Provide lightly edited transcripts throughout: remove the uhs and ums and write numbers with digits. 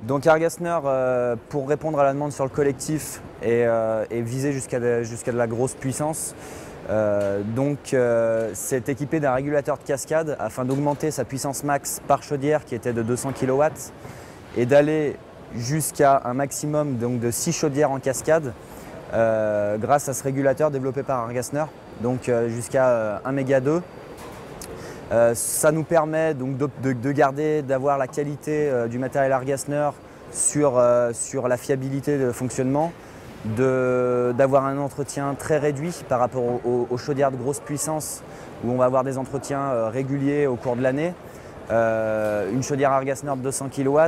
Donc Airgasner, pour répondre à la demande sur le collectif et viser jusqu'à de la grosse puissance, c'est équipé d'un régulateur de cascade afin d'augmenter sa puissance max par chaudière qui était de 200 kW et d'aller jusqu'à un maximum donc, de 6 chaudières en cascade grâce à ce régulateur développé par Airgasner, donc jusqu'à 1 méga 2. Ça nous permet donc d'avoir la qualité du matériel Airgasner sur la fiabilité de fonctionnement, d'avoir un entretien très réduit par rapport aux chaudières de grosse puissance où on va avoir des entretiens réguliers au cours de l'année. Une chaudière Airgasner de 200 kW,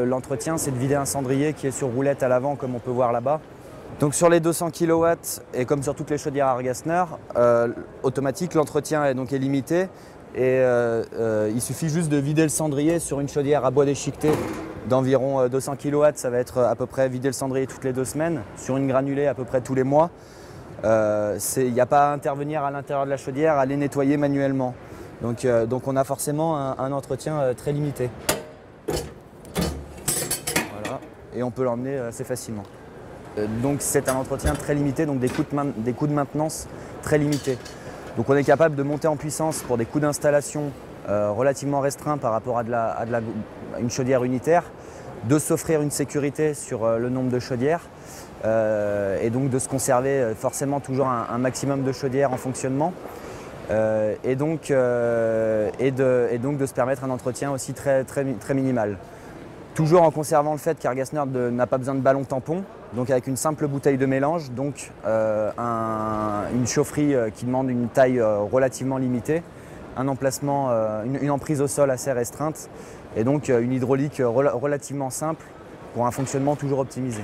l'entretien c'est de vider un cendrier qui est sur roulette à l'avant comme on peut voir là-bas. Donc sur les 200 kW et comme sur toutes les chaudières Airgasner, automatique, l'entretien est limité. Et il suffit juste de vider le cendrier sur une chaudière à bois déchiqueté d'environ 200 kW. Ça va être à peu près vider le cendrier toutes les 2 semaines, sur une granulée à peu près tous les mois. Il n'y a pas à intervenir à l'intérieur de la chaudière, à les nettoyer manuellement. Donc on a forcément un entretien très limité. Voilà. Et on peut l'emmener assez facilement. Donc c'est un entretien très limité, donc des coûts de maintenance très limités. Donc on est capable de monter en puissance pour des coûts d'installation relativement restreints par rapport à une chaudière unitaire, de s'offrir une sécurité sur le nombre de chaudières et donc de se conserver forcément toujours un maximum de chaudières en fonctionnement et donc de se permettre un entretien aussi très minimal. Toujours en conservant le fait qu'Airgasner n'a pas besoin de ballon tampon, donc avec une simple bouteille de mélange, donc une chaufferie qui demande une taille relativement limitée, un emplacement, une emprise au sol assez restreinte et donc une hydraulique relativement simple pour un fonctionnement toujours optimisé.